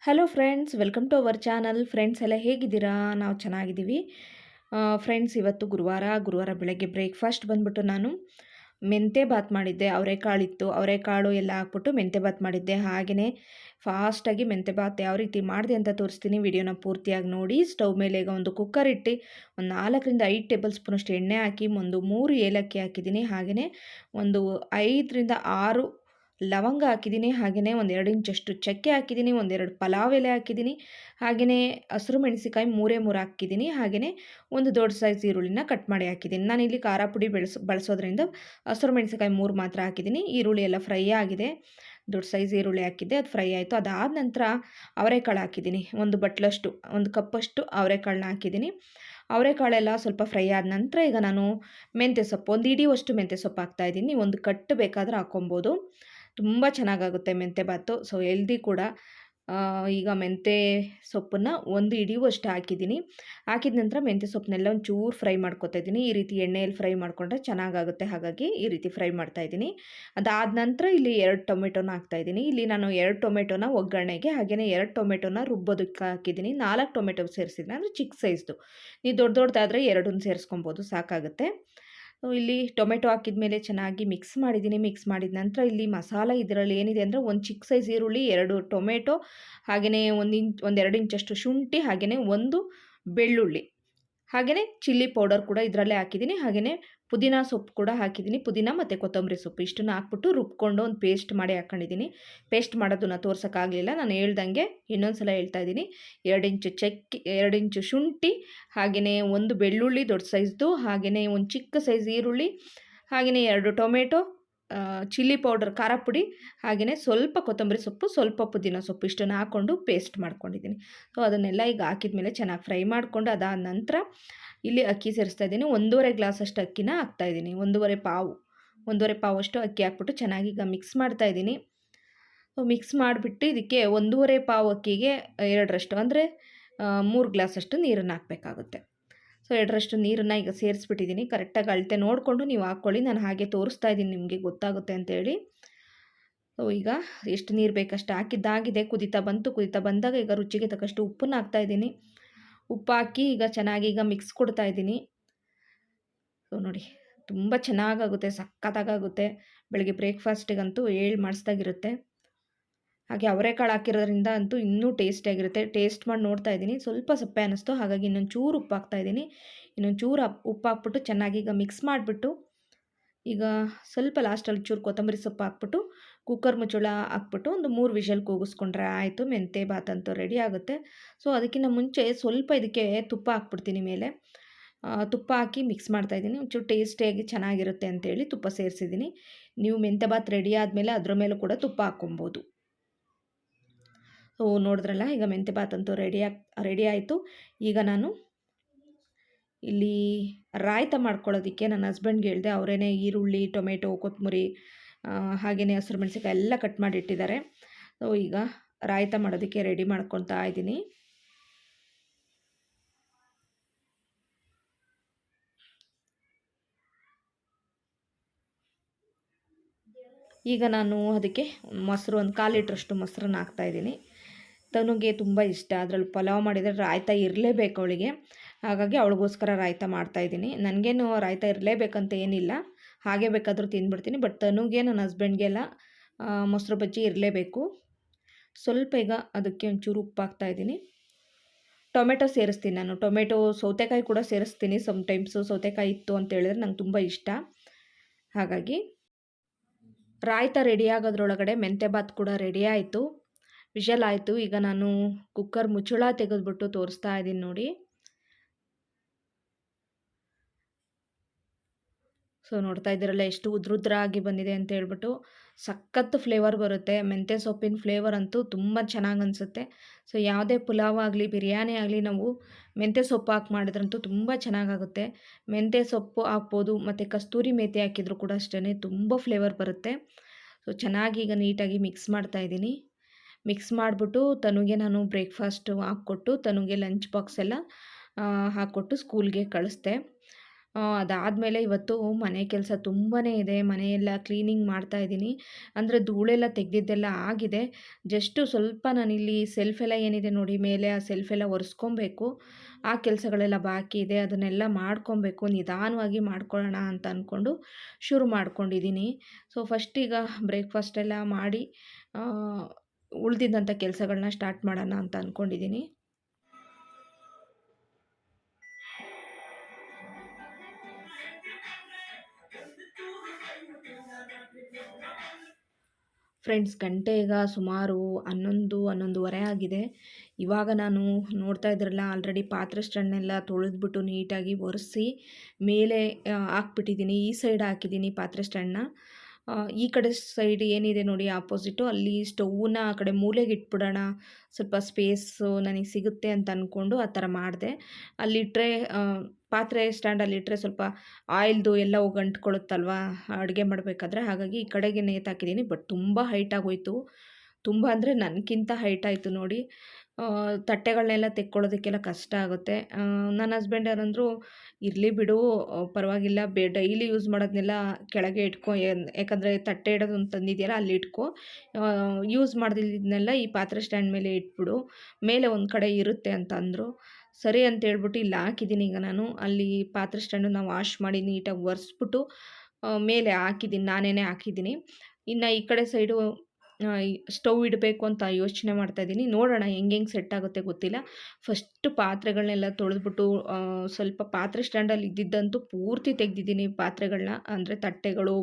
Hello friends, welcome to our channel. Friends ಎಲ್ಲ ಹೇಗಿದ್ದೀರಾ? ನಾವು ಚೆನ್ನಾಗಿದ್ದೀವಿ. ಫ್ರೆಂಡ್ಸ್, ಇವತ್ತು ಗುರುವಾರ ಬೆಳಗ್ಗೆ ಬ್ರೇಕ್ಫಾಸ್ಟ್ ಬಂದ್ಬಿಟ್ಟು ನಾನು ಮೆಂತೆ ಬಾತ್ ಮಾಡಿದ್ದೆ. ಅವರೆಕಾಳಿತ್ತು, ಅವರೆಕಾಳು ಎಲ್ಲ ಹಾಕ್ಬಿಟ್ಟು ಮೆಂತೆ ಬಾತ್ ಮಾಡಿದ್ದೆ. ಹಾಗೆಯೇ ಫಾಸ್ಟಾಗಿ ಮೆಂತೆ ಬಾತ್ ಯಾವ ರೀತಿ ಮಾಡಿದೆ ಅಂತ ತೋರಿಸ್ತೀನಿ. ವಿಡಿಯೋನ ಪೂರ್ತಿಯಾಗಿ ನೋಡಿ. ಸ್ಟವ್ ಮೇಲೆ ಈಗ ಒಂದು ಕುಕ್ಕರ್ ಇಟ್ಟು ಒಂದು 4ರಿಂದ 5 ಟೇಬಲ್ ಸ್ಪೂನಷ್ಟು ಎಣ್ಣೆ ಹಾಕಿ ಒಂದು 3 ಏಲಕ್ಕಿ ಹಾಕಿದ್ದೀನಿ. ಹಾಗೆಯೇ ಒಂದು 5ರಿಂದ 6 ಲವಂಗ ಹಾಕಿದ್ದೀನಿ. ಹಾಗೆಯೇ ಒಂದು 2 ಇಂಚಷ್ಟು ಚಕ್ಕೆ ಹಾಕಿದ್ದೀನಿ. ಒಂದೆರಡು ಪಲಾವ್ ಎಲೆ ಹಾಕಿದ್ದೀನಿ. ಹಾಗೆಯೇ ಹಸಿರು ಮೆಣಸಿಕಾಯಿ 3 ಹಾಕಿದ್ದೀನಿ. ಹಾಗೆಯೇ ಒಂದು ದೊಡ್ಡ ಸೈಜ್ ಈರುಳ್ಳಿನ ಕಟ್ ಮಾಡಿ ಹಾಕಿದ್ದೀನಿ. ನಾನಿಲ್ಲಿ ಖಾರ ಪುಡಿ ಬಳಸೋದ್ರಿಂದ ಹಸಿರು ಮೆಣಸಿಕಾಯಿ 3 ಮಾತ್ರ ಹಾಕಿದ್ದೀನಿ. ಈರುಳ್ಳಿ ಎಲ್ಲ ಫ್ರೈ ಆಗಿದೆ. ದೊಡ್ಡ ಸೈಜ್ ಈರುಳ್ಳಿ ಹಾಕಿದ್ದೆ, ಅದು ಫ್ರೈ ಆಯಿತು. ಅದಾದ ನಂತರ ಅವರೆಕಾಳು ಹಾಕಿದ್ದೀನಿ. ಒಂದು ಕಪ್ಪಷ್ಟು ಅವರೆಕಾಳನ್ನ ಹಾಕಿದ್ದೀನಿ. ಅವರೆಕಾಳೆಲ್ಲ ಸ್ವಲ್ಪ ಫ್ರೈ ಆದ ನಂತರ ಈಗ ನಾನು ಮೆಂತ್ಯ ಸೊಪ್ಪು ಒಂದು ಹಿಡಿಯುವಷ್ಟು ಮೆಂತ್ಯ ಸೊಪ್ಪು ಹಾಕ್ತಾಯಿದ್ದೀನಿ. ಒಂದು ಕಟ್ಟು ಬೇಕಾದರೆ ಹಾಕ್ಕೊಬೋದು. ತುಂಬ ಚೆನ್ನಾಗಾಗುತ್ತೆ ಮೆಂತ್ಯ ಬಾತು. ಸೊ ಹೆಲ್ದಿ ಕೂಡ. ಈಗ ಮೆಂತ್ಯ ಸೊಪ್ಪನ್ನು ಒಂದು ಹಿಡಿಯುವಷ್ಟು ಹಾಕಿದ್ದೀನಿ. ಹಾಕಿದ ನಂತರ ಮೆಂತ್ಯ ಸೊಪ್ಪನ್ನೆಲ್ಲ ಒಂಚೂರು ಫ್ರೈ ಮಾಡ್ಕೊತಾ ಇದ್ದೀನಿ. ಈ ರೀತಿ ಎಣ್ಣೆಯಲ್ಲಿ ಫ್ರೈ ಮಾಡಿಕೊಂಡ್ರೆ ಚೆನ್ನಾಗಾಗುತ್ತೆ. ಹಾಗಾಗಿ ಈ ರೀತಿ ಫ್ರೈ ಮಾಡ್ತಾಯಿದ್ದೀನಿ. ಅದಾದ ನಂತರ ಇಲ್ಲಿ 2 ಟೊಮೆಟೊನ ಹಾಕ್ತಾಯಿದ್ದೀನಿ. ಇಲ್ಲಿ ನಾನು 2 ಟೊಮೆಟೊನ ಒಗ್ಗರಣೆಗೆ, ಹಾಗೆಯೇ 2 ಟೊಮೆಟೊನ ರುಬ್ಬೋದಕ್ಕೆ ಹಾಕಿದ್ದೀನಿ. 4 ಟೊಮೆಟೊ ಸೇರಿಸಿದ್ದೀನಿ, ಅಂದರೆ ಚಿಕ್ಕ ಸೈಜ್ದು. ನೀವು ದೊಡ್ಡದಾದರೆ 2 ಸೇರಿಸ್ಕೊಬೋದು, ಸಾಕಾಗುತ್ತೆ. ಇಲ್ಲಿ ಟೊಮೆಟೊ ಹಾಕಿದ ಮೇಲೆ ಚೆನ್ನಾಗಿ ಮಿಕ್ಸ್ ಮಾಡಿದ್ದೀನಿ. ಮಿಕ್ಸ್ ಮಾಡಿದ ನಂತರ ಇಲ್ಲಿ ಮಸಾಲ ಇದರಲ್ಲಿ ಏನಿದೆ ಅಂದರೆ ಒಂದು ಚಿಕ್ಕ ಸೈಜ್ ಈರುಳ್ಳಿ, 2 ಟೊಮೆಟೊ, ಹಾಗೆಯೇ ಒಂದು 2 ಇಂಚಷ್ಟು ಶುಂಠಿ, ಹಾಗೆಯೇ ಒಂದು ಬೆಳ್ಳುಳ್ಳಿ, ಹಾಗೆಯೇ ಚಿಲ್ಲಿ ಪೌಡರ್ ಕೂಡ ಇದರಲ್ಲೇ ಹಾಕಿದ್ದೀನಿ. ಹಾಗೆಯೇ ಪುದೀನ ಸೊಪ್ಪು ಕೂಡ ಹಾಕಿದ್ದೀನಿ. ಪುದೀನ ಮತ್ತು ಕೊತ್ತಂಬರಿ ಸೊಪ್ಪು ಇಷ್ಟನ್ನು ಹಾಕ್ಬಿಟ್ಟು ರುಬ್ಕೊಂಡು ಒಂದು ಪೇಸ್ಟ್ ಮಾಡಿ ಹಾಕ್ಕೊಂಡಿದ್ದೀನಿ. ಪೇಸ್ಟ್ ಮಾಡೋದನ್ನು ತೋರ್ಸೋಕ್ಕಾಗಲಿಲ್ಲ, ನಾನು ಹೇಳ್ದಂಗೆ ಇನ್ನೊಂದು ಸಲ ಹೇಳ್ತಾ ಇದ್ದೀನಿ. 2 ಇಂಚು ಚಕ್ಕೆ, 2 ಇಂಚು ಶುಂಠಿ, ಹಾಗೆಯೇ ಒಂದು ಬೆಳ್ಳುಳ್ಳಿ ದೊಡ್ಡ ಸೈಜ್ದು, ಹಾಗೆಯೇ ಒಂದು ಚಿಕ್ಕ ಸೈಜ್ ಈರುಳ್ಳಿ, ಹಾಗೆಯೇ 2 ಟೊಮೆಟೊ, ಚಿಲ್ಲಿ ಪೌಡರ್ ಖಾರ ಪುಡಿ, ಹಾಗೆಯೇ ಸ್ವಲ್ಪ ಕೊತ್ತಂಬರಿ ಸೊಪ್ಪು, ಸ್ವಲ್ಪ ಪುದೀನ ಸೊಪ್ಪು ಇಷ್ಟನ್ನು ಹಾಕ್ಕೊಂಡು ಪೇಸ್ಟ್ ಮಾಡ್ಕೊಂಡಿದ್ದೀನಿ. ಸೊ ಅದನ್ನೆಲ್ಲ ಈಗ ಹಾಕಿದ ಮೇಲೆ ಚೆನ್ನಾಗಿ ಫ್ರೈ ಮಾಡಿಕೊಂಡು ಅದಾದ ನಂತರ ಇಲ್ಲಿ ಅಕ್ಕಿ ಸೇರಿಸ್ತಾ ಇದ್ದೀನಿ. 1.5 ಗ್ಲಾಸಷ್ಟು ಅಕ್ಕಿನ ಹಾಕ್ತಾಯಿದ್ದೀನಿ. 1.5 ಪಾವಷ್ಟು ಅಕ್ಕಿ ಹಾಕ್ಬಿಟ್ಟು ಚೆನ್ನಾಗಿ ಈಗ ಮಿಕ್ಸ್ ಮಾಡ್ತಾಯಿದ್ದೀನಿ. ಸೊ ಮಿಕ್ಸ್ ಮಾಡಿಬಿಟ್ಟು ಇದಕ್ಕೆ 1.5 ಪಾವು ಅಕ್ಕಿಗೆ 2ರಷ್ಟು, ಅಂದರೆ 3 ಗ್ಲಾಸಷ್ಟು ನೀರನ್ನು ಹಾಕಬೇಕಾಗುತ್ತೆ. ಸೊ 2ರಷ್ಟು ನೀರನ್ನು ಈಗ ಸೇರಿಸ್ಬಿಟ್ಟಿದ್ದೀನಿ. ಕರೆಕ್ಟಾಗಿ ಅಳತೆ ನೋಡಿಕೊಂಡು ನೀವು ಹಾಕ್ಕೊಳ್ಳಿ. ನಾನು ಹಾಗೆ ತೋರಿಸ್ತಾ ಇದ್ದೀನಿ, ನಿಮಗೆ ಗೊತ್ತಾಗುತ್ತೆ ಅಂತೇಳಿ. ಸೊ ಈಗ ಎಷ್ಟು ನೀರು ಬೇಕಷ್ಟು ಹಾಕಿದ್ದಾಗಿದೆ. ಕುದೀತಾ ಬಂದಾಗ ಈಗ ರುಚಿಗೆ ತಕ್ಕಷ್ಟು ಉಪ್ಪನ್ನು ಹಾಕ್ತಾಯಿದ್ದೀನಿ. ಉಪ್ಪು ಹಾಕಿ ಈಗ ಚೆನ್ನಾಗಿ ಈಗ ಮಿಕ್ಸ್ ಕೊಡ್ತಾಯಿದ್ದೀನಿ. ಸೊ ನೋಡಿ, ತುಂಬ ಚೆನ್ನಾಗಾಗುತ್ತೆ, ಸಖತ್ತಾಗುತ್ತೆ. ಬೆಳಗ್ಗೆ ಬ್ರೇಕ್ಫಾಸ್ಟಿಗಂತೂ ಮಾಡಿಸ್ದಾಗಿರುತ್ತೆ. ಹಾಗೆ ಅವರೆಕಾಳು ಹಾಕಿರೋದ್ರಿಂದ ಅಂತೂ ಇನ್ನೂ ಟೇಸ್ಟಿಯಾಗಿರುತ್ತೆ. ಟೇಸ್ಟ್ ಮಾಡಿ ನೋಡ್ತಾ ಇದ್ದೀನಿ, ಸ್ವಲ್ಪ ಸಪ್ಪೆ ಅನ್ನಿಸ್ತು. ಹಾಗಾಗಿ ಇನ್ನೊಂದು ಚೂರು ಉಪ್ಪು ಹಾಕ್ತಾಯಿದ್ದೀನಿ. ಇನ್ನೊಂದು ಚೂರು ಉಪ್ಪು ಹಾಕ್ಬಿಟ್ಟು ಚೆನ್ನಾಗಿ ಈಗ ಮಿಕ್ಸ್ ಮಾಡಿಬಿಟ್ಟು ಈಗ ಸ್ವಲ್ಪ ಲಾಸ್ಟಲ್ಲಿ ಚೂರು ಕೊತ್ತಂಬರಿ ಸೊಪ್ಪು ಹಾಕ್ಬಿಟ್ಟು ಕುಕ್ಕರ್ ಮುಚ್ಚಳ ಹಾಕ್ಬಿಟ್ಟು ಒಂದು 3 ವಿಷಲ್ ಕೂಗಿಸ್ಕೊಂಡ್ರೆ ಆಯಿತು. ಮೆಂತೆ ಬಾತ್ ಅಂತೂ ರೆಡಿ ಆಗುತ್ತೆ. ಸೊ ಅದಕ್ಕಿಂತ ಮುಂಚೆ ಸ್ವಲ್ಪ ಇದಕ್ಕೆ ತುಪ್ಪ ಹಾಕ್ಬಿಡ್ತೀನಿ ಮೇಲೆ. ತುಪ್ಪ ಹಾಕಿ ಮಿಕ್ಸ್ ಮಾಡ್ತಾಯಿದ್ದೀನಿ. ಒಂಚೂರು ಟೇಸ್ಟಿಯಾಗಿ ಚೆನ್ನಾಗಿರುತ್ತೆ ಅಂತೇಳಿ ತುಪ್ಪ ಸೇರಿಸಿದ್ದೀನಿ. ನೀವು ಮೆಂತೆ ಬಾತ್ ರೆಡಿ ಆದಮೇಲೆ ಅದ್ರ ಮೇಲೂ ಕೂಡ ತುಪ್ಪ ಹಾಕ್ಕೊಬೋದು. ಸೊ ನೋಡಿದ್ರಲ್ಲ, ಈಗ ಮೆಂತೆ ಬಾತ್ ಅಂತೂ ರೆಡಿ ಆಯಿತು. ಈಗ ನಾನು ಇಲ್ಲಿ ರಾಯ್ತ ಮಾಡ್ಕೊಳ್ಳೋದಕ್ಕೆ ನನ್ನ ಹಸ್ಬೆಂಡ್ಗೆ ಹೇಳಿದೆ. ಅವರೇನೆ ಈರುಳ್ಳಿ, ಟೊಮೆಟೊ, ಕೊತ್ತಂಬರಿ, ಹಾಗೆಯೇ ಹಸಿರು ಮೆಣಸಿನ್ಕಾಯಿ ಎಲ್ಲ ಕಟ್ ಮಾಡಿ ಇಟ್ಟಿದ್ದಾರೆ. ಸೊ ಈಗ ರಾಯ್ತ ಮಾಡೋದಕ್ಕೆ ರೆಡಿ ಮಾಡ್ಕೊತಾ ಇದ್ದೀನಿ. ಈಗ ನಾನು ಅದಕ್ಕೆ ಮೊಸರು, ಒಂದು 1/4 ಲೀಟ್ರಷ್ಟು ಮೊಸರನ್ನ ಹಾಕ್ತಾಯಿದ್ದೀನಿ. ತನುಗೆ ತುಂಬ ಇಷ್ಟ, ಅದರಲ್ಲಿ ಪಲಾವ್ ಮಾಡಿದರೆ ರಾಯ್ತ ಇರಲೇಬೇಕು ಅವಳಿಗೆ. ಹಾಗಾಗಿ ಅವಳಿಗೋಸ್ಕರ ರಾಯ್ತ ಮಾಡ್ತಾಯಿದ್ದೀನಿ. ನನಗೇನು ರಾಯ್ತ ಇರಲೇಬೇಕಂತ ಏನಿಲ್ಲ, ಹಾಗೆ ಬೇಕಾದರೂ ತಿಂದ್ಬಿಡ್ತೀನಿ. ಬಟ್ ತನುಗೆ, ನನ್ನ ಹಸ್ಬೆಂಡ್ಗೆಲ್ಲ ಮೊಸರು ಬಜ್ಜಿ ಇರಲೇಬೇಕು. ಸ್ವಲ್ಪ ಈಗ ಅದಕ್ಕೆ ಒಂಚೂರು ಉಪ್ಪು ಹಾಕ್ತಾಯಿದ್ದೀನಿ. ಟೊಮೆಟೊ ಸೇರಿಸ್ತೀನಿ ನಾನು. ಸೌತೆಕಾಯಿ ಕೂಡ ಸೇರಿಸ್ತೀನಿ ಸಮ್ಟೈಮ್ಸು. ಸೌತೆಕಾಯಿ ಇತ್ತು ಅಂತ ಹೇಳಿದ್ರೆ ನಂಗೆ ತುಂಬ ಇಷ್ಟ. ಹಾಗಾಗಿ ರಾಯ್ತ ರೆಡಿ ಆಗೋದ್ರೊಳಗಡೆ ಮೆಂತೆ ಬಾತ್ ಕೂಡ ರೆಡಿ ಆಯಿತು. ವಿಷಲ್ ಆಯಿತು. ಈಗ ನಾನು ಕುಕ್ಕರ್ ಮುಚ್ಚಳ ತೆಗೆದುಬಿಟ್ಟು ತೋರಿಸ್ತಾ ಇದ್ದೀನಿ ನೋಡಿ. ಸೊ ನೋಡ್ತಾ ಇದ್ದೀರಲ್ಲ ಎಷ್ಟು ಉದ್ರುದ್ರಾಗಿ ಬಂದಿದೆ ಅಂತ ಹೇಳ್ಬಿಟ್ಟು. ಸಖತ್ತು ಫ್ಲೇವರ್ ಬರುತ್ತೆ. ಮೆಂತ್ಯ ಸೊಪ್ಪಿನ ಫ್ಲೇವರ್ ಅಂತೂ ತುಂಬ ಚೆನ್ನಾಗಿ ಅನಿಸುತ್ತೆ. ಸೊ ಯಾವುದೇ ಪುಲಾವ್ ಆಗಲಿ, ಬಿರಿಯಾನಿ ಆಗಲಿ, ನಾವು ಮೆಂತ್ಯ ಸೊಪ್ಪು ಹಾಕಿ ಮಾಡಿದ್ರಂತೂ ತುಂಬ ಚೆನ್ನಾಗಾಗುತ್ತೆ. ಮೆಂತ್ಯ ಸೊಪ್ಪು ಹಾಕ್ಬೋದು, ಮತ್ತು ಕಸ್ತೂರಿ ಮೇಥಿ ಹಾಕಿದರೂ ಕೂಡ ಅಷ್ಟೇ ತುಂಬ ಫ್ಲೇವರ್ ಬರುತ್ತೆ. ಸೊ ಚೆನ್ನಾಗಿ ಈಗ ನೀಟಾಗಿ ಮಿಕ್ಸ್ ಮಾಡ್ತಾಯಿದ್ದೀನಿ. ಮಿಕ್ಸ್ ಮಾಡಿಬಿಟ್ಟು ತನುಗೆ ನಾನು ಬ್ರೇಕ್ಫಾಸ್ಟು ಹಾಕ್ಕೊಟ್ಟು, ತನುಗೆ ಲಂಚ್ ಬಾಕ್ಸ್ ಎಲ್ಲ ಹಾಕ್ಕೊಟ್ಟು ಸ್ಕೂಲ್ಗೆ ಕಳಿಸ್ದೆ. ಅದಾದಮೇಲೆ ಇವತ್ತು ಮನೆ ಕೆಲಸ ತುಂಬಾ ಇದೆ. ಮನೆಯೆಲ್ಲ ಕ್ಲೀನಿಂಗ್ ಮಾಡ್ತಾ ಇದ್ದೀನಿ. ಅಂದರೆ ಧೂಳೆಲ್ಲ ತೆಗೆದಿದ್ದೆಲ್ಲ ಆಗಿದೆ. ಜಸ್ಟು ಸ್ವಲ್ಪ ನಾನಿಲ್ಲಿ ಸೆಲ್ಫೆಲ್ಲ ಏನಿದೆ ನೋಡಿ ಮೇಲೆ, ಆ ಸೆಲ್ಫೆಲ್ಲ ಒರೆಸ್ಕೊಬೇಕು. ಆ ಕೆಲಸಗಳೆಲ್ಲ ಬಾಕಿ ಇದೆ. ಅದನ್ನೆಲ್ಲ ಮಾಡ್ಕೊಬೇಕು. ನಿಧಾನವಾಗಿ ಮಾಡ್ಕೊಳ್ಳೋಣ ಅಂತ ಅಂದ್ಕೊಂಡು ಶುರು ಮಾಡ್ಕೊಂಡಿದ್ದೀನಿ. ಸೊ ಫಸ್ಟ್ ಈಗ ಬ್ರೇಕ್‌ಫಾಸ್ಟ್ ಎಲ್ಲ ಮಾಡಿ ಉಳಿದಿದ್ದಂಥ ಕೆಲಸಗಳನ್ನ ಸ್ಟಾರ್ಟ್ ಮಾಡೋಣ ಅಂತ ಅಂದ್ಕೊಂಡಿದ್ದೀನಿ. ಫ್ರೆಂಡ್ಸ್, ಗಂಟೆ ಈಗ ಸುಮಾರು 11, 11:30 ಆಗಿದೆ. ಇವಾಗ ನಾನು ನೋಡ್ತಾ ಇದ್ರಲ್ಲ, ಆಲ್ರೆಡಿ ಪಾತ್ರೆ ಸ್ಟ್ಯಾಂಡ್ನೆಲ್ಲ ತೊಳೆದ್ಬಿಟ್ಟು ನೀಟಾಗಿ ಒರೆಸಿ ಮೇಲೆ ಹಾಕ್ಬಿಟ್ಟಿದ್ದೀನಿ. ಈ ಸೈಡ್ ಹಾಕಿದ್ದೀನಿ ಪಾತ್ರೆ ಸ್ಟ್ಯಾಂಡ್ನ. ಈ ಕಡೆ ಸೈಡ್ ಏನಿದೆ ನೋಡಿ ಆಪೋಸಿಟು, ಅಲ್ಲಿ ಸ್ಟೌವ್ನ ಆ ಕಡೆ ಮೂಲೆಗೆ ಇಟ್ಬಿಡೋಣ, ಸ್ವಲ್ಪ ಸ್ಪೇಸು ನನಗೆ ಸಿಗುತ್ತೆ ಅಂತ ಅಂದ್ಕೊಂಡು ಆ ಥರ ಮಾಡಿದೆ. ಅಲ್ಲಿಟ್ಟರೆ ಪಾತ್ರೆ ಸ್ಟ್ಯಾಂಡಲ್ಲಿಟ್ಟರೆ ಸ್ವಲ್ಪ ಆಯಿಲ್ದು ಎಲ್ಲ ಹೋಗಿ ಅಂಟ್ಕೊಳ್ಳುತ್ತಲ್ವ ಅಡುಗೆ ಮಾಡಬೇಕಾದ್ರೆ, ಹಾಗಾಗಿ ಈ ಕಡೆಗೆ ನೇತಾಕಿದ್ದೀನಿ. ಬಟ್ ತುಂಬ ಹೈಟಾಗೋಯ್ತು. ತುಂಬ ಅಂದರೆ ನನಗಿಂತ ಹೈಟ್ ಆಯಿತು ನೋಡಿ. ತಟ್ಟೆಗಳನ್ನೆಲ್ಲ ತೆಕ್ಕೊಳ್ಳೋದಕ್ಕೆಲ್ಲ ಕಷ್ಟ ಆಗುತ್ತೆ. ನನ್ನ ಹಸ್ಬೆಂಡ್ ಏನಂದ್ರು, ಇರಲಿ ಬಿಡು, ಪರವಾಗಿಲ್ಲ, ಡೈಲಿ ಯೂಸ್ ಮಾಡೋದನ್ನೆಲ್ಲ ಕೆಳಗೆ ಇಟ್ಕೊ, ಯಾಕಂದರೆ ತಟ್ಟೆ ಇಡೋದು ಅಂತ ತಂದಿದ್ಯಲ್ಲ ಅಲ್ಲಿ ಇಟ್ಕೊ, ಯೂಸ್ ಮಾಡ್ದಿದ್ದನ್ನೆಲ್ಲ ಈ ಪಾತ್ರೆ ಸ್ಟ್ಯಾಂಡ್ ಮೇಲೆ ಇಟ್ಬಿಡು, ಮೇಲೆ ಒಂದು ಕಡೆ ಇರುತ್ತೆ ಅಂತ ಅಂದರು. ಸರಿ ಅಂತ ಹೇಳ್ಬಿಟ್ಟು ಇಲ್ಲಿ ಹಾಕಿದ್ದೀನಿ. ಈಗ ನಾನು ಅಲ್ಲಿ ಪಾತ್ರೆ ಸ್ಟ್ಯಾಂಡನ್ನ ವಾಶ್ ಮಾಡಿ ನೀಟಾಗಿ ಒರೆಸ್ಬಿಟ್ಟು ಮೇಲೆ ಹಾಕಿದ್ದೀನಿ, ನಾನೇ ಹಾಕಿದ್ದೀನಿ. ಇನ್ನು ಈ ಕಡೆ ಸೈಡು ಸ್ಟವ್ ಇಡಬೇಕು ಅಂತ ಯೋಚನೆ ಮಾಡ್ತಾಯಿದ್ದೀನಿ. ನೋಡೋಣ ಹೆಂಗೆ ಸೆಟ್ ಆಗುತ್ತೆ ಗೊತ್ತಿಲ್ಲ. ಫಸ್ಟು ಪಾತ್ರೆಗಳನ್ನೆಲ್ಲ ತೊಳೆದ್ಬಿಟ್ಟು ಸ್ವಲ್ಪ ಪಾತ್ರೆ ಸ್ಟ್ಯಾಂಡಲ್ಲಿ ಇದ್ದಿದ್ದಂತೂ ಪೂರ್ತಿ ತೆಗೆದಿದ್ದೀನಿ ಪಾತ್ರೆಗಳನ್ನ. ಅಂದರೆ ತಟ್ಟೆಗಳು,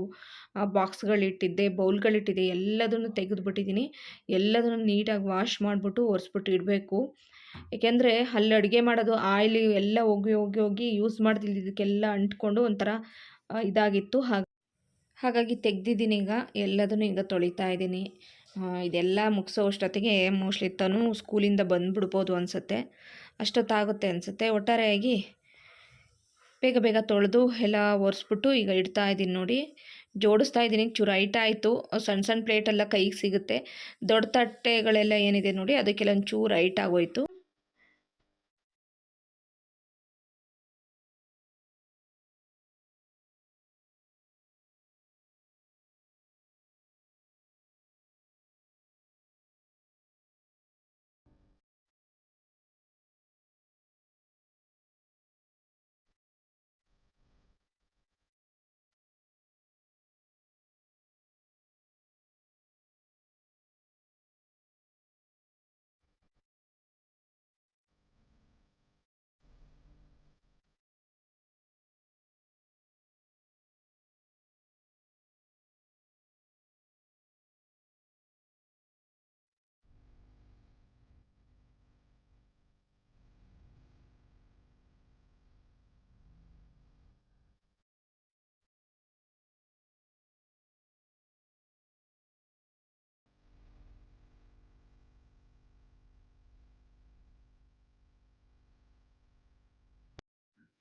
ಬಾಕ್ಸ್ಗಳಿಟ್ಟಿದ್ದೆ, ಬೌಲ್ಗಳಿಟ್ಟಿದ್ದೆ, ಎಲ್ಲದನ್ನು ತೆಗೆದುಬಿಟ್ಟಿದ್ದೀನಿ. ಎಲ್ಲದನ್ನು ನೀಟಾಗಿ ವಾಶ್ ಮಾಡಿಬಿಟ್ಟು ಒರೆಸ್ಬಿಟ್ಟು ಇಡಬೇಕು. ಏಕೆಂದರೆ ಅಲ್ಲಿ ಅಡುಗೆ ಮಾಡೋದು ಆಯಿಲ್ ಎಲ್ಲ ಹೋಗಿ ಹೋಗಿ ಹೋಗಿ ಯೂಸ್ ಮಾಡ್ದಿದ್ದಕ್ಕೆಲ್ಲ ಅಂಟ್ಕೊಂಡು ಒಂಥರ ಇದಾಗಿತ್ತು. ಹಾಗಾಗಿ ತೆಗ್ದಿದ್ದೀನಿ. ಈಗ ಎಲ್ಲದನ್ನು ಈಗ ತೊಳಿತಾ ಇದ್ದೀನಿ. ಇದೆಲ್ಲ ಮುಗಿಸೋ ಅಷ್ಟೊತ್ತಿಗೆ ಮೋಸ್ಟ್ಲಿ ತನು ಸ್ಕೂಲಿಂದ ಬಂದುಬಿಡ್ಬೋದು ಅನಿಸುತ್ತೆ, ಅಷ್ಟೊತ್ತಾಗುತ್ತೆ ಅನಿಸುತ್ತೆ. ಒಟ್ಟಾರೆಯಾಗಿ ಬೇಗ ಬೇಗ ತೊಳೆದು ಎಲ್ಲ ಒರೆಸ್ಬಿಟ್ಟು ಈಗ ಇಡ್ತಾ ಇದ್ದೀನಿ ನೋಡಿ. ಜೋಡಿಸ್ತಾ ಇದ್ದೀನಿ. ಚೂರು ಹೈಟ್ ಆಯಿತು. ಸಣ್ಣ ಸಣ್ಣ ಪ್ಲೇಟೆಲ್ಲ ಕೈಗೆ ಸಿಗುತ್ತೆ. ದೊಡ್ಡ ತಟ್ಟೆಗಳೆಲ್ಲ ಏನಿದೆ ನೋಡಿ ಅದಕ್ಕೆಲ್ಲ ಒಂಚೂರು ಹೈಟ್ ಆಗೋಯ್ತು.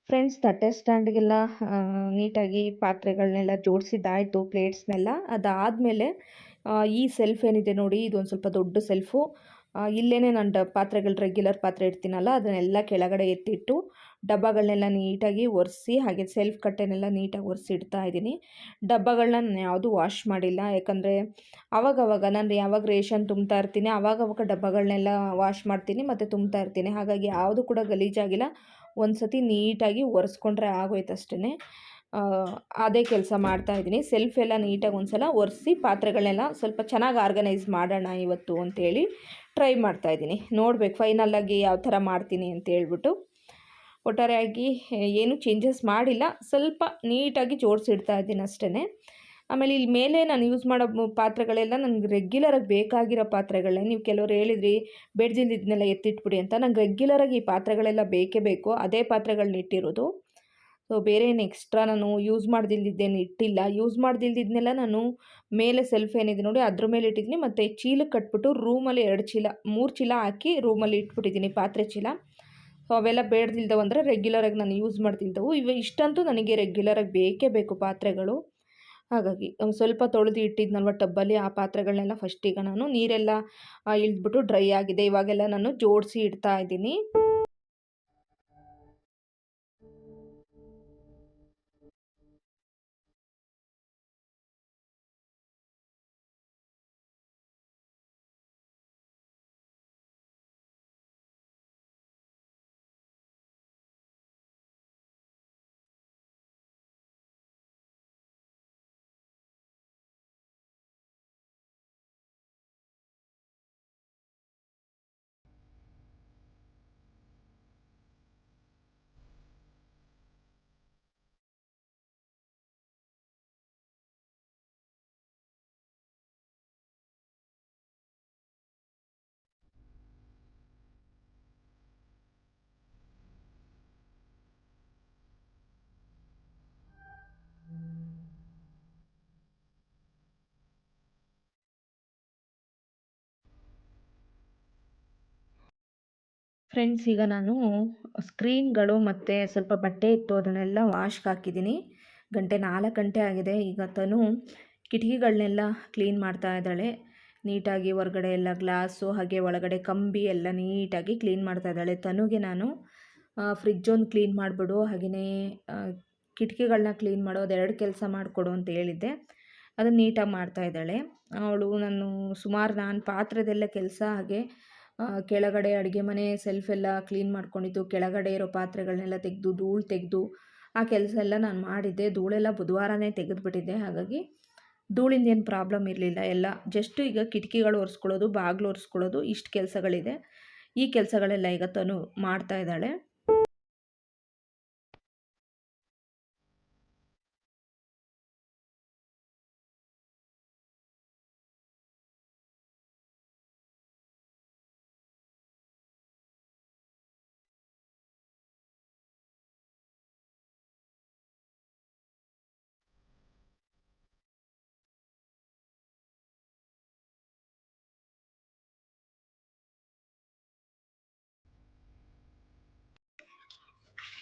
ಫ್ರೆಂಡ್ಸ್, ತಟ್ಟೆ ಸ್ಟ್ಯಾಂಡ್ಗೆಲ್ಲ ನೀಟಾಗಿ ಪಾತ್ರೆಗಳನ್ನೆಲ್ಲ ಜೋಡಿಸಿದ್ದಾಯಿತು, ಪ್ಲೇಟ್ಸ್ನೆಲ್ಲ. ಅದಾದಮೇಲೆ ಈ ಸೆಲ್ಫ್ ಏನಿದೆ ನೋಡಿ, ಇದೊಂದು ಸ್ವಲ್ಪ ದೊಡ್ಡ ಸೆಲ್ಫು. ಇಲ್ಲೇ ನಾನು ಪಾತ್ರೆಗಳು ರೆಗ್ಯುಲರ್ ಪಾತ್ರೆ ಇಡ್ತೀನಲ್ಲ ಅದನ್ನೆಲ್ಲ ಕೆಳಗಡೆ ಎತ್ತಿಟ್ಟು ಡಬ್ಬಗಳನ್ನೆಲ್ಲ ನೀಟಾಗಿ ಒರೆಸಿ, ಹಾಗೆ ಸೆಲ್ಫ್ ಕಟ್ಟೆನೆಲ್ಲ ನೀಟಾಗಿ ಒರೆಸಿ ಇಡ್ತಾ ಇದ್ದೀನಿ. ಡಬ್ಬಗಳನ್ನ ನಾನು ಯಾವುದೂ ವಾಶ್ ಮಾಡಿಲ್ಲ, ಯಾಕಂದರೆ ಆವಾಗವಾಗ ನಾನು ಯಾವಾಗ ರೇಷನ್ ತುಂಬ್ತಾ ಇರ್ತೀನಿ ಆವಾಗವಾಗ ಡಬ್ಬಗಳನ್ನೆಲ್ಲ ವಾಶ್ ಮಾಡ್ತೀನಿ ಮತ್ತು ತುಂಬ್ತಾ ಇರ್ತೀನಿ. ಹಾಗಾಗಿ ಯಾವುದು ಕೂಡ ಗಲೀಜಾಗಿಲ್ಲ. ಒಂದು ಸತಿ ನೀಟಾಗಿ ಒರೆಸ್ಕೊಂಡ್ರೆ ಆಗೋಯ್ತು ಅಷ್ಟೇ. ಅದೇ ಕೆಲಸ ಮಾಡ್ತಾಯಿದ್ದೀನಿ. ಸೆಲ್ಫ್ ಎಲ್ಲ ನೀಟಾಗಿ ಒಂದು ಸಲ ಒರೆಸಿ ಪಾತ್ರೆಗಳನ್ನೆಲ್ಲ ಸ್ವಲ್ಪ ಚೆನ್ನಾಗಿ ಆರ್ಗನೈಸ್ ಮಾಡೋಣ ಇವತ್ತು ಅಂತೇಳಿ ಟ್ರೈ ಮಾಡ್ತಾಯಿದ್ದೀನಿ. ನೋಡಬೇಕು ಫೈನಲ್ಲಾಗಿ ಯಾವ ಥರ ಮಾಡ್ತೀನಿ ಅಂತ ಹೇಳ್ಬಿಟ್ಟು. ಒಟ್ಟಾರೆಯಾಗಿ ಏನೂ ಚೇಂಜಸ್ ಮಾಡಿಲ್ಲ, ಸ್ವಲ್ಪ ನೀಟಾಗಿ ಜೋಡಿಸಿಡ್ತಾ ಇದ್ದೀನಿ ಅಷ್ಟೇ. ಆಮೇಲೆ ಇಲ್ಲಿ ಮೇಲೆ ನಾನು ಯೂಸ್ ಮಾಡೋ ಪಾತ್ರೆಗಳೆಲ್ಲ ನನಗೆ ರೆಗ್ಯುಲರಾಗಿ ಬೇಕಾಗಿರೋ ಪಾತ್ರೆಗಳೇ. ನೀವು ಕೆಲವ್ರು ಹೇಳಿದ್ರಿ ಬೇಡ್ದಿದ್ದನ್ನೆಲ್ಲ ಎತ್ತಿಟ್ಬಿಡಿ ಅಂತ. ನಂಗೆ ರೆಗ್ಯುಲರಾಗಿ ಈ ಪಾತ್ರೆಗಳೆಲ್ಲ ಬೇಕೇ ಬೇಕು, ಅದೇ ಪಾತ್ರೆಗಳನ್ನ ಇಟ್ಟಿರೋದು. ಸೊ ಬೇರೆ ಏನು ಎಕ್ಸ್ಟ್ರಾ ನಾನು ಯೂಸ್ ಮಾಡ್ದಿಲ್ದಿದ್ದೇನು ಇಟ್ಟಿಲ್ಲ. ಯೂಸ್ ಮಾಡ್ದಿಲ್ದಿದ್ದನ್ನೆಲ್ಲ ನಾನು ಮೇಲೆ ಸೆಲ್ಫ್ ಏನಿದೆ ನೋಡಿ ಅದ್ರ ಮೇಲೆ ಇಟ್ಟಿದ್ದೀನಿ. ಮತ್ತು ಚೀಲಕ್ಕೆ ಕಟ್ಬಿಟ್ಟು ರೂಮಲ್ಲಿ 2 ಚೀಲ 3 ಚೀಲ ಹಾಕಿ ರೂಮಲ್ಲಿ ಇಟ್ಬಿಟ್ಟಿದ್ದೀನಿ, ಪಾತ್ರೆ ಚೀಲ. ಸೊ ಅವೆಲ್ಲ ಬೇಡ್ದಿಲ್ದವು ಅಂದರೆ ರೆಗ್ಯುಲರಾಗಿ ನಾನು ಯೂಸ್ ಮಾಡ್ದಿಲ್ದವು. ಇಷ್ಟಂತೂ ನನಗೆ ರೆಗ್ಯುಲರಾಗಿ ಬೇಕೇ ಬೇಕು ಪಾತ್ರೆಗಳು. ಹಾಗಾಗಿ ಸ್ವಲ್ಪ ತೊಳೆದು ಇಟ್ಟಿದ್ನಲ್ವ ಟಬ್ಬಲ್ಲಿ, ಆ ಪಾತ್ರೆಗಳನ್ನೆಲ್ಲ ಫಸ್ಟಿಗೆ ನಾನು ನೀರೆಲ್ಲ ಇಳಿದ್ಬಿಟ್ಟು ಡ್ರೈ ಆಗಿದೆ. ಇವಾಗೆಲ್ಲ ನಾನು ಜೋಡಿಸಿ ಇಡ್ತಾ ಇದ್ದೀನಿ. ಫ್ರೆಂಡ್ಸ್, ಈಗ ನಾನು ಸ್ಕ್ರೀನ್ಗಳು ಮತ್ತು ಸ್ವಲ್ಪ ಬಟ್ಟೆ ಇತ್ತು ಅದನ್ನೆಲ್ಲ ವಾಶ್ಗೆ ಹಾಕಿದ್ದೀನಿ. 4 ಗಂಟೆ ಆಗಿದೆ. ಈಗ ತನು ಕಿಟಕಿಗಳನ್ನೆಲ್ಲ ಕ್ಲೀನ್ ಮಾಡ್ತಾ ಇದ್ದಾಳೆ. ನೀಟಾಗಿ ಹೊರಗಡೆ ಎಲ್ಲ ಗ್ಲಾಸು ಹಾಗೆ ಒಳಗಡೆ ಕಂಬಿ ಎಲ್ಲ ನೀಟಾಗಿ ಕ್ಲೀನ್ ಮಾಡ್ತಾ ಇದ್ದಾಳೆ. ತನುಗೆ ನಾನು ಫ್ರಿಜ್ ಒಂದು ಕ್ಲೀನ್ ಮಾಡಿಬಿಡು, ಹಾಗೆಯೇ ಕಿಟಕಿಗಳನ್ನ ಕ್ಲೀನ್ ಮಾಡೋ ಅದೆರಡು ಕೆಲಸ ಮಾಡಿಕೊಡು ಅಂತ ಹೇಳಿದ್ದೆ. ಅದನ್ನು ನೀಟಾಗಿ ಮಾಡ್ತಾ ಇದ್ದಾಳೆ ಅವಳು. ನಾನು ಪಾತ್ರೆದೆಲ್ಲ ಕೆಲಸ, ಹಾಗೆ ಕೆಳಗಡೆ ಅಡುಗೆ ಮನೆ ಸೆಲ್ಫ್ ಎಲ್ಲ ಕ್ಲೀನ್ ಮಾಡ್ಕೊಂಡಿದ್ದು, ಕೆಳಗಡೆ ಇರೋ ಪಾತ್ರೆಗಳನ್ನೆಲ್ಲ ತೆಗೆದು ಧೂಳು ತೆಗೆದು ಆ ಕೆಲಸ ಎಲ್ಲ ನಾನು ಮಾಡಿದ್ದೆ. ಧೂಳೆಲ್ಲ ಬುಧವಾರನೇ ತೆಗೆದುಬಿಟ್ಟಿದ್ದೆ, ಹಾಗಾಗಿ ಧೂಳಿಂದ ಏನು ಪ್ರಾಬ್ಲಮ್ ಇರಲಿಲ್ಲ. ಎಲ್ಲ ಜಸ್ಟ್ ಈಗ ಕಿಟಕಿಗಳು ಒರೆಸ್ಕೊಳ್ಳೋದು, ಬಾಗಿಲು ಒರೆಸ್ಕೊಳ್ಳೋದು, ಇಷ್ಟು ಕೆಲಸಗಳಿದೆ. ಈ ಕೆಲಸಗಳೆಲ್ಲ ಈಗ ತನು ಮಾಡ್ತಾ ಇದ್ದಾಳೆ.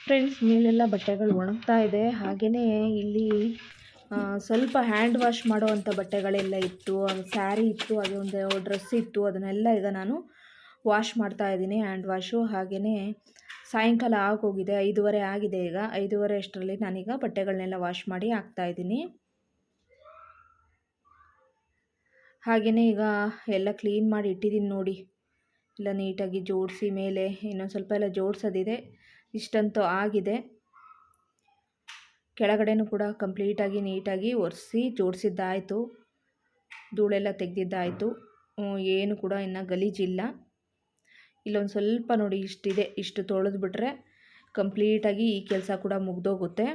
ಫ್ರೆಂಡ್ಸ್, ಮೇಲೆಲ್ಲ ಬಟ್ಟೆಗಳು ಒಣಗ್ತಾ ಇದೆ. ಹಾಗೆಯೇ ಇಲ್ಲಿ ಸ್ವಲ್ಪ ಹ್ಯಾಂಡ್ ವಾಶ್ ಮಾಡುವಂಥ ಬಟ್ಟೆಗಳೆಲ್ಲ ಇತ್ತು. ಸ್ಯಾರಿ ಇತ್ತು, ಅದೊಂದು ಡ್ರೆಸ್ ಇತ್ತು, ಅದನ್ನೆಲ್ಲ ಈಗ ನಾನು ವಾಶ್ ಮಾಡ್ತಾ ಇದ್ದೀನಿ, ಹ್ಯಾಂಡ್ ವಾಶು. ಹಾಗೆಯೇ ಸಾಯಂಕಾಲ ಆಗೋಗಿದೆ, 5:30 ಆಗಿದೆ. ಈಗ 5:30 ಅಷ್ಟರಲ್ಲಿ ನಾನೀಗ ಬಟ್ಟೆಗಳನ್ನೆಲ್ಲ ವಾಶ್ ಮಾಡಿ ಹಾಕ್ತಾಯಿದ್ದೀನಿ. ಹಾಗೆಯೇ ಈಗ ಎಲ್ಲ ಕ್ಲೀನ್ ಮಾಡಿ ಇಟ್ಟಿದ್ದೀನಿ ನೋಡಿ. ಎಲ್ಲ ನೀಟಾಗಿ ಜೋಡಿಸಿ, ಮೇಲೆ ಇನ್ನೊಂದು ಸ್ವಲ್ಪ ಎಲ್ಲ ಜೋಡಿಸೋದಿದೆ. ಇಷ್ಟಂತೂ ಆಗಿದೆ. ಕೆಳಗಡೆನೂ ಕೂಡ ಕಂಪ್ಲೀಟಾಗಿ ನೀಟಾಗಿ ಒರೆಸಿ ಜೋಡಿಸಿದ್ದಾಯಿತು. ಧೂಳೆಲ್ಲ ತೆಗೆದಿದ್ದಾಯಿತು. ಏನು ಕೂಡ ಇನ್ನು ಗಲೀಜಿಲ್ಲ. ಇಲ್ಲೊಂದು ಸ್ವಲ್ಪ ನೋಡಿ ಇಷ್ಟಿದೆ, ಇಷ್ಟು ತೊಳೆದ್ಬಿಟ್ರೆ ಕಂಪ್ಲೀಟಾಗಿ ಈ ಕೆಲಸ ಕೂಡ ಮುಗ್ದೋಗುತ್ತೆ.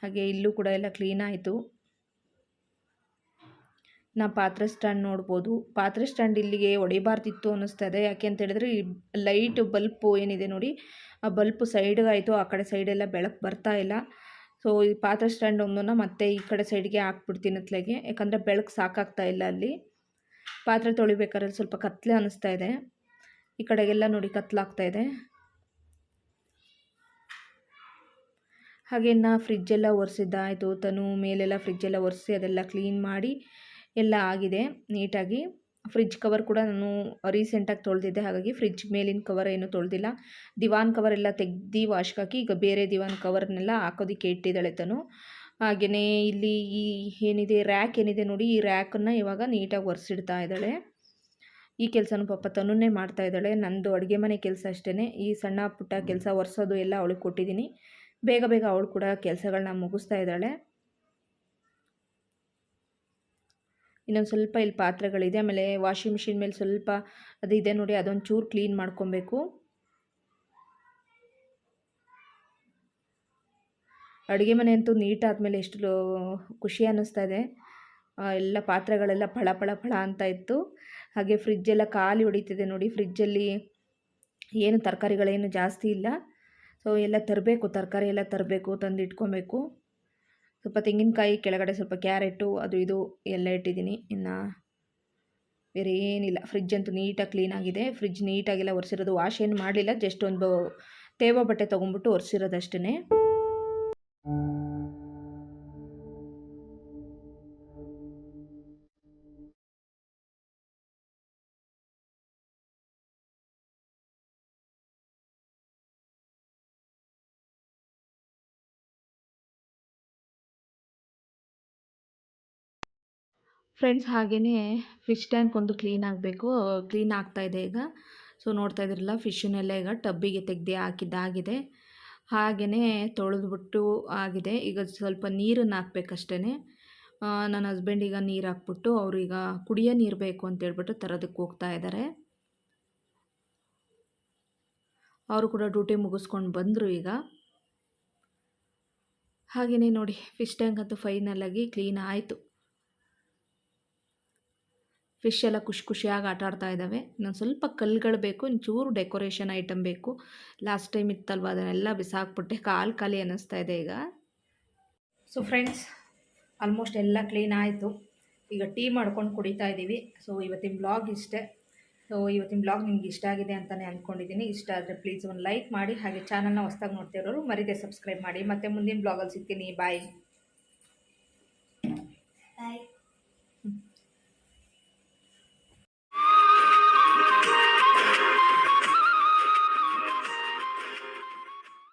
ಹಾಗೆ ಇಲ್ಲೂ ಕೂಡ ಎಲ್ಲ ಕ್ಲೀನ್ ಆಯಿತು. ಪಾತ್ರೆ ಸ್ಟ್ಯಾಂಡ್ ನೋಡ್ಬೋದು. ಪಾತ್ರೆ ಸ್ಟ್ಯಾಂಡ್ ಇಲ್ಲಿಗೆ ಹೊಡಿಬಾರ್ದಿತ್ತು ಅನ್ನಿಸ್ತದೆ. ಯಾಕೆ ಅಂತ ಹೇಳಿದ್ರೆ ಈ ಲೈಟ್ ಬಲ್ಪು ಏನಿದೆ ನೋಡಿ, ಆ ಬಲ್ಪು ಸೈಡ್ಗಾಯಿತು, ಆ ಕಡೆ ಸೈಡೆಲ್ಲ ಬೆಳಕು ಬರ್ತಾ ಇಲ್ಲ. ಸೊ ಈ ಪಾತ್ರೆ ಸ್ಟ್ಯಾಂಡ್ ಒಂದನ್ನು ಮತ್ತೆ ಈ ಕಡೆ ಸೈಡ್ಗೆ ಹಾಕ್ಬಿಡ್ತೀನಿ ಅತ್ಲೆಗೆ, ಯಾಕಂದರೆ ಬೆಳಕು ಸಾಕಾಗ್ತಾ ಇಲ್ಲ. ಅಲ್ಲಿ ಪಾತ್ರೆ ತೊಳಿಬೇಕಾದ್ರೆ ಸ್ವಲ್ಪ ಕತ್ಲೆ ಅನ್ನಿಸ್ತಾ ಇದೆ. ಈ ಕಡೆಗೆಲ್ಲ ನೋಡಿ ಕತ್ಲಾಗ್ತಾ ಇದೆ. ಹಾಗೆ ಇನ್ನು ಫ್ರಿಜ್ಜೆಲ್ಲ ಒರೆಸಿದ್ದಾಯಿತು. ತನು ಮೇಲೆಲ್ಲ ಫ್ರಿಜ್ಜೆಲ್ಲ ಒರೆಸಿ ಅದೆಲ್ಲ ಕ್ಲೀನ್ ಮಾಡಿ ಎಲ್ಲ ಆಗಿದೆ ನೀಟಾಗಿ. ಫ್ರಿಜ್ ಕವರ್ ಕೂಡ ನಾನು ರೀಸೆಂಟಾಗಿ ತೊಳೆದಿದ್ದೆ, ಹಾಗಾಗಿ ಫ್ರಿಜ್ ಮೇಲಿನ ಕವರ್ ಏನು ತೊಳೆದಿಲ್ಲ. ದಿವಾನ್ ಕವರ್ ಎಲ್ಲ ತೆಗ್ದು ವಾಶ್ಗೆ ಹಾಕಿ ಈಗ ಬೇರೆ ದಿವಾನ್ ಕವರ್ನೆಲ್ಲ ಹಾಕೋದಕ್ಕೆ ಇಟ್ಟಿದ್ದಾಳೆ ತನು. ಹಾಗೆಯೇ ಇಲ್ಲಿ ಈ ಏನಿದೆ ರ್ಯಾಕ್ ಏನಿದೆ ನೋಡಿ, ಈ ರ್ಯಾಕನ್ನು ಇವಾಗ ನೀಟಾಗಿ ಒರೆಸಿಡ್ತಾ ಇದ್ದಾಳೆ. ಈ ಕೆಲಸನೂ ಪಾಪ ತನುನೇ ಮಾಡ್ತಾ ಇದ್ದಾಳೆ. ನಂದು ಅಡುಗೆ ಮನೆ ಕೆಲಸ ಅಷ್ಟೇ. ಈ ಸಣ್ಣ ಪುಟ್ಟ ಕೆಲಸ ಒರೆಸೋದು ಎಲ್ಲ ಅವಳಿಗೆ ಕೊಟ್ಟಿದ್ದೀನಿ. ಬೇಗ ಬೇಗ ಅವಳು ಕೂಡ ಕೆಲಸಗಳನ್ನ ಮುಗಿಸ್ತಾ ಇದ್ದಾಳೆ. ಇನ್ನೊಂದು ಸ್ವಲ್ಪ ಇಲ್ಲಿ ಪಾತ್ರೆಗಳಿದೆ. ಆಮೇಲೆ ವಾಷಿಂಗ್ ಮಿಷಿನ್ ಮೇಲೆ ಸ್ವಲ್ಪ ಅದು ಇದೆ ನೋಡಿ, ಅದೊಂದು ಚೂರು ಕ್ಲೀನ್ ಮಾಡ್ಕೊಬೇಕು. ಅಡುಗೆ ಮನೆ ಅಂತೂ ನೀಟ್ ಆದಮೇಲೆ ಎಷ್ಟು ಖುಷಿ ಅನ್ನಿಸ್ತಾ ಇದೆ. ಎಲ್ಲ ಪಾತ್ರೆಗಳೆಲ್ಲ ಫಳ ಫಳ ಫಳ ಅಂತ ಇತ್ತು. ಹಾಗೆ ಫ್ರಿಜ್ಜೆಲ್ಲ ಖಾಲಿ ಹೊಡಿತಿದೆ ನೋಡಿ. ಫ್ರಿಜ್ಜಲ್ಲಿ ಏನು ತರಕಾರಿಗಳೇನು ಜಾಸ್ತಿ ಇಲ್ಲ. ಸೊ ಎಲ್ಲ ತರಬೇಕು, ತರಕಾರಿ ಎಲ್ಲ ತರಬೇಕು, ತಂದು ಇಟ್ಕೊಬೇಕು. ಸ್ವಲ್ಪ ತೆಂಗಿನಕಾಯಿ, ಕೆಳಗಡೆ ಸ್ವಲ್ಪ ಕ್ಯಾರೆಟು, ಅದು ಇದು ಎಲ್ಲ ಇಟ್ಟಿದ್ದೀನಿ. ಇನ್ನು ಬೇರೆ ಏನಿಲ್ಲ. ಫ್ರಿಜ್ ಅಂತೂ ನೀಟಾಗಿ ಕ್ಲೀನಾಗಿದೆ. ಫ್ರಿಜ್ ನೀಟಾಗೆಲ್ಲ ಒರೆಸಿರೋದು, ವಾಶ್ ಏನು ಮಾಡಲಿಲ್ಲ. ಜಸ್ಟ್ ಒಂದು ತೇವ ಬಟ್ಟೆ ತೊಗೊಂಡ್ಬಿಟ್ಟು ಒರೆಸಿರೋದಷ್ಟೇ. ಫ್ರೆಂಡ್ಸ್, ಹಾಗೆಯೇ ಫಿಶ್ ಟ್ಯಾಂಕ್ ಒಂದು ಕ್ಲೀನ್ ಆಗಬೇಕು. ಕ್ಲೀನ್ ಆಗ್ತಾಯಿದೆ ಈಗ. ಸೊ ನೋಡ್ತಾ ಇದ್ರಲ್ಲ, ಫಿಶನ್ನೆಲ್ಲ ಈಗ ಟಬ್ಬಿಗೆ ತೆಗೆದು ಹಾಕಿದ್ದಾಗಿದೆ. ಹಾಗೆಯೇ ತೊಳೆದ್ಬಿಟ್ಟು ಆಗಿದೆ. ಈಗ ಸ್ವಲ್ಪ ನೀರನ್ನು ಹಾಕ್ಬೇಕಷ್ಟೇ. ನನ್ನ ಹಸ್ಬೆಂಡ್ ಈಗ ನೀರು ಹಾಕ್ಬಿಟ್ಟು ಅವ್ರೀಗ ಕುಡಿಯೋ ನೀರು ಬೇಕು ಅಂತೇಳ್ಬಿಟ್ಟು ತರೋದಕ್ಕೆ ಹೋಗ್ತಾ ಇದ್ದಾರೆ. ಅವರು ಕೂಡ ಡ್ಯೂಟಿ ಮುಗಿಸ್ಕೊಂಡು ಬಂದರು ಈಗ. ಹಾಗೆಯೇ ನೋಡಿ, ಫಿಶ್ ಟ್ಯಾಂಕ್ ಅಂತೂ ಫೈನಲಾಗಿ ಕ್ಲೀನ್ ಆಯಿತು. ಫಿಶ್ ಎಲ್ಲ ಖುಷಿಯಾಗಿ ಆಟ ಆಡ್ತಾ ಇದ್ದಾವೆ. ಇನ್ನೊಂದು ಸ್ವಲ್ಪ ಕಲ್ಲುಗಳು ಬೇಕು, ಒಂಚೂರು ಡೆಕೋರೇಷನ್ ಐಟಮ್ ಬೇಕು. ಲಾಸ್ಟ್ ಟೈಮ್ ಇತ್ತಲ್ವ, ಅದನ್ನೆಲ್ಲ ಬಿಸಾಕ್ಬಿಟ್ಟೆ. ಖಾಲಿ ಅನ್ನಿಸ್ತಾ ಇದೆ ಈಗ. ಸೊ ಫ್ರೆಂಡ್ಸ್, ಆಲ್ಮೋಸ್ಟ್ ಎಲ್ಲ ಕ್ಲೀನ್ ಆಯಿತು. ಈಗ ಟೀ ಮಾಡ್ಕೊಂಡು ಕುಡಿತಾ ಇದ್ದೀವಿ. ಸೊ ಇವತ್ತಿನ ಬ್ಲಾಗ್ ಇಷ್ಟೇ. ಸೊ ಇವತ್ತಿನ ಬ್ಲಾಗ್ ನಿಮ್ಗೆ ಇಷ್ಟ ಆಗಿದೆ ಅಂತಲೇ ಅಂದ್ಕೊಂಡಿದ್ದೀನಿ. ಇಷ್ಟ ಆದರೆ ಪ್ಲೀಸ್ ಒಂದು ಲೈಕ್ ಮಾಡಿ, ಹಾಗೆ ಚಾನಲ್ನ ಹೊಸ್ದಾಗಿ ನೋಡ್ತಿರೋರು ಮರೀದೆ ಸಬ್ಸ್ಕ್ರೈಬ್ ಮಾಡಿ. ಮತ್ತೆ ಮುಂದಿನ ಬ್ಲಾಗಲ್ಲಿ ಸಿಗ್ತೀನಿ. ಬಾಯ್.